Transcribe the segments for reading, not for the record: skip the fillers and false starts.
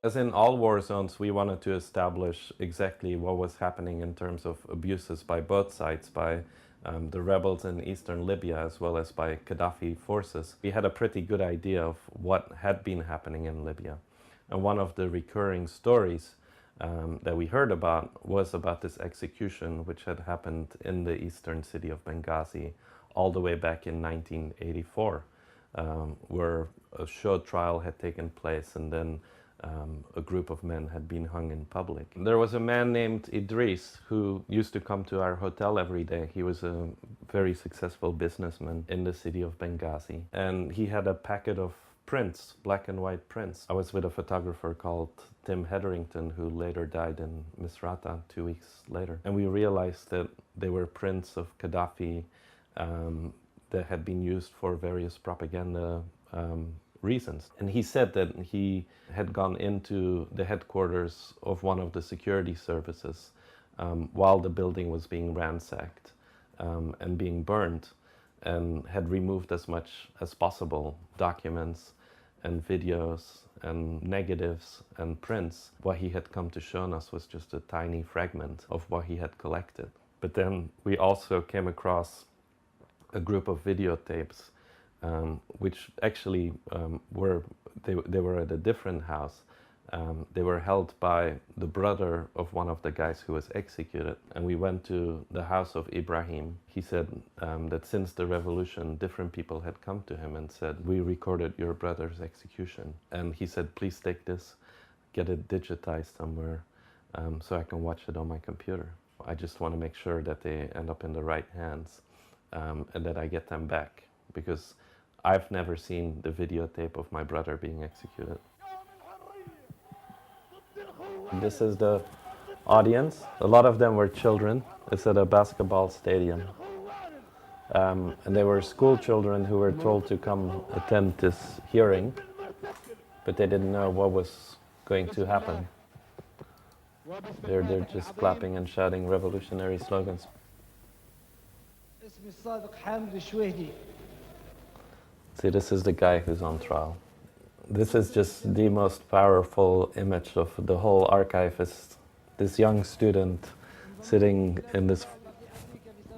As in all war zones, we wanted to establish exactly what was happening in terms of abuses by both sides, by the rebels in eastern Libya as well as by Qaddafi forces. We had a pretty good idea of what had been happening in Libya. And one of the recurring stories that we heard about was about this execution which had happened in the eastern city of Benghazi all the way back in 1984, where a show trial had taken place and then a group of men had been hung in public. There was a man named Idris who used to come to our hotel every day. He was a very successful businessman in the city of Benghazi. And he had a packet of prints, black and white prints. I was with a photographer called Tim Hetherington, who later died in Misrata 2 weeks later. And we realized that they were prints of Qaddafi that had been used for various propaganda reasons. And he said that he had gone into the headquarters of one of the security services while the building was being ransacked and being burned, and had removed as much as possible documents and videos and negatives and prints. What he had come to show us was just a tiny fragment of what he had collected. But then we also came across a group of videotapes which actually were at a different house. They were held by the brother of one of the guys who was executed. And we went to the house of Ibrahim. He said that since the revolution, different people had come to him and said, "We recorded your brother's execution." And he said, "Please take this, get it digitized somewhere so I can watch it on my computer. I just want to make sure that they end up in the right hands and that I get them back, because I've never seen the videotape of my brother being executed." This is the audience. A lot of them were children. It's at a basketball stadium. And they were school children who were told to come attend this hearing, but they didn't know what was going to happen. They're just clapping and shouting revolutionary slogans. See, this is the guy who's on trial. This is just the most powerful image of the whole archive, is this young student sitting in this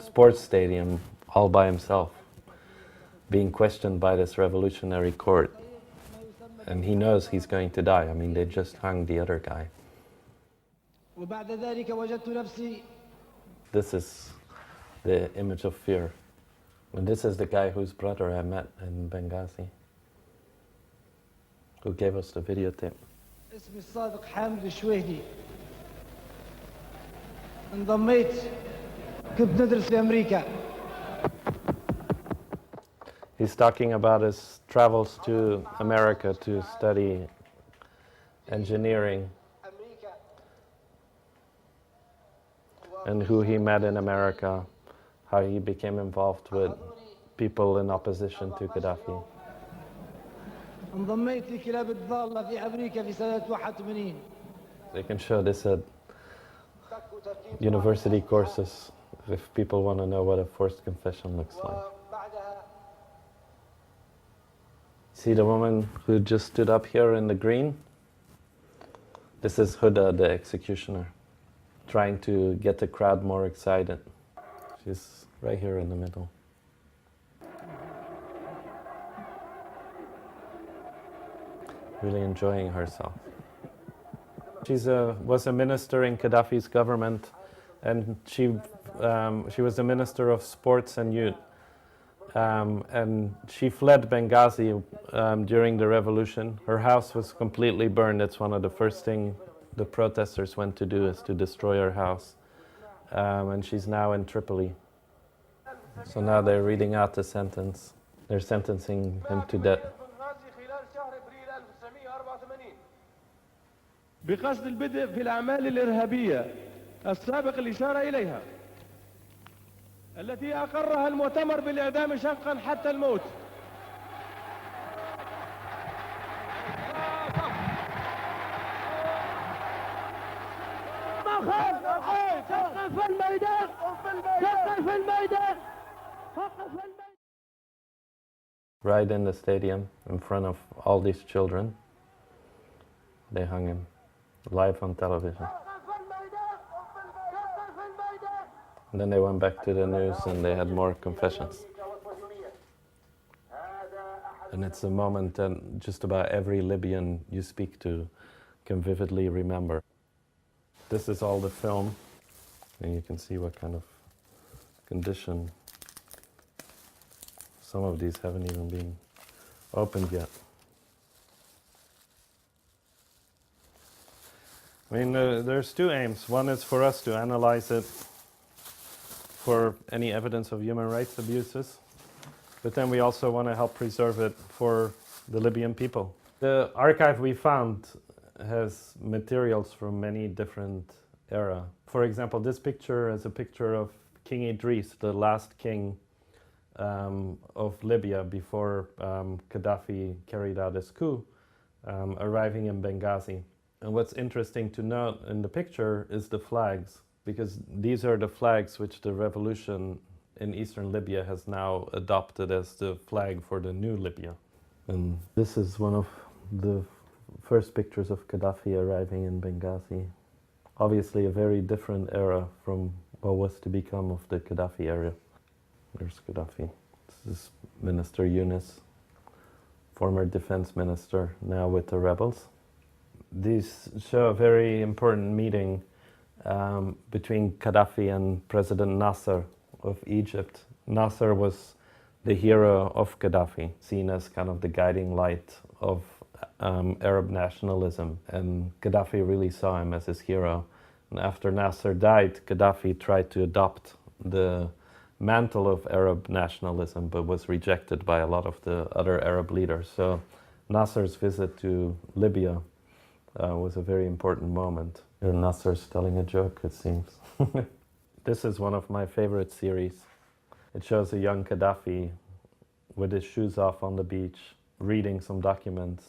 sports stadium all by himself, being questioned by this revolutionary court. And he knows he's going to die. I mean, they just hung the other guy. This is the image of fear. And this is the guy whose brother I met in Benghazi, who gave us the videotape. اسمي الصادق حامد الشويهدي. انضميت كنت ندرس في أمريكا. He's talking about his travels to America to study engineering and who he met in America, how he became involved with people in opposition to Qaddafi. انضميت لكلاب الضالة في أمريكا في سنة 81. They can show this at university courses if people want to know what a forced confession looks like. See the woman who just stood up here in the green? This is Huda, the executioner, trying to get the crowd more excited. She's right here in the middle. Really enjoying herself. She was a minister in Qaddafi's government, and she was the minister of sports and youth. And she fled Benghazi during the revolution. Her house was completely burned. That's one of the first things the protesters went to do, is to destroy her house. And she's now in Tripoli. So now they're reading out the sentence. They're sentencing him to death. بقصد البدء في الأعمال الإرهابية السابق الإشارة إليها التي أقرها المؤتمر بالإعدام شنقا حتى الموت. في الميدان، في الميدان. Right in the stadium, in front of all these children. They hung him live on television. And then they went back to the news and they had more confessions. And it's a moment that just about every Libyan you speak to can vividly remember. This is all the film, and you can see what kind of condition. Some of these haven't even been opened yet. I mean, there's two aims. One is for us to analyze it for any evidence of human rights abuses, but then we also want to help preserve it for the Libyan people. The archive we found has materials from many different eras. For example, this picture is a picture of King Idris, the last king of Libya before Gaddafi carried out his coup, arriving in Benghazi. And what's interesting to note in the picture is the flags, because these are the flags which the revolution in eastern Libya has now adopted as the flag for the new Libya. And this is one of the first pictures of Gaddafi arriving in Benghazi. Obviously a very different era from what was to become of the Gaddafi era. There's Gaddafi. This is Minister Yunus, former defense minister, now with the rebels. These show a very important meeting between Gaddafi and President Nasser of Egypt. Nasser was the hero of Gaddafi, seen as kind of the guiding light of Arab nationalism, and Gaddafi really saw him as his hero. And after Nasser died, Gaddafi tried to adopt the mantle of Arab nationalism, but was rejected by a lot of the other Arab leaders. So Nasser's visit to Libya was a very important moment. Here Nasser's telling a joke, it seems. This is one of my favorite series. It shows a young Gaddafi with his shoes off on the beach, reading some documents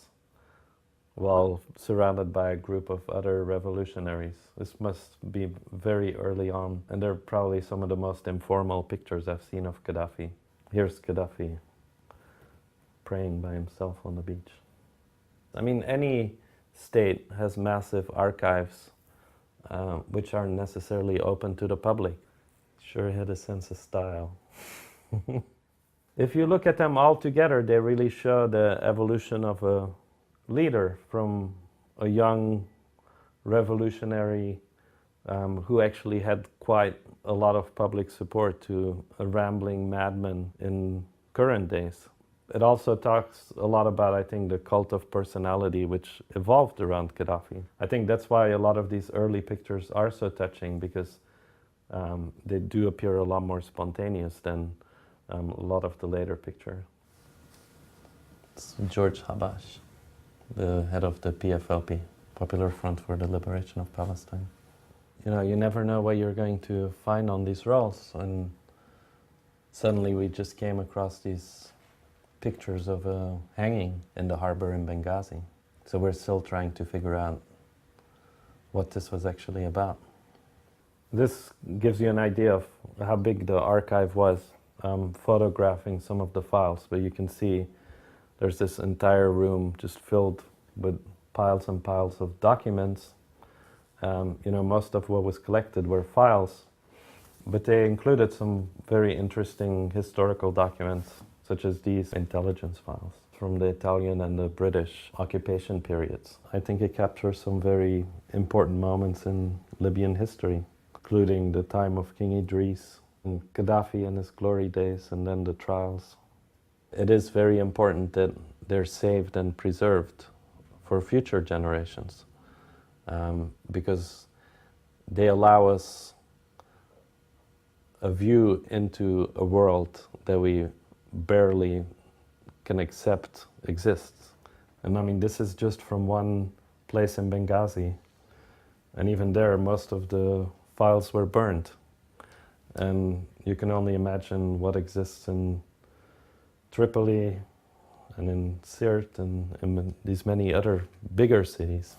while surrounded by a group of other revolutionaries. This must be very early on, and they're probably some of the most informal pictures I've seen of Gaddafi. Here's Gaddafi praying by himself on the beach. I mean, any state has massive archives which aren't necessarily open to the public. Sure had a sense of style. If you look at them all together, they really show the evolution of a leader from a young revolutionary who actually had quite a lot of public support to a rambling madman in current days. It also talks a lot about, I think, the cult of personality which evolved around Gaddafi. I think that's why a lot of these early pictures are so touching, because they do appear a lot more spontaneous than a lot of the later pictures. It's George Habash, the head of the PFLP, Popular Front for the Liberation of Palestine. You know, you never know what you're going to find on these rolls, and suddenly we just came across these pictures of a hanging in the harbor in Benghazi. So we're still trying to figure out what this was actually about. This gives you an idea of how big the archive was, photographing some of the files, but you can see there's this entire room just filled with piles and piles of documents. You know, most of what was collected were files, but they included some very interesting historical documents, such as these intelligence files from the Italian and the British occupation periods. I think it captures some very important moments in Libyan history, including the time of King Idris, and Gaddafi in his glory days, and then the trials. It is very important that they're saved and preserved for future generations, because they allow us a view into a world that we barely can accept exists. And I mean, this is just from one place in Benghazi, and even there most of the files were burned, and you can only imagine what exists in Tripoli and in Sirte and in these many other bigger cities.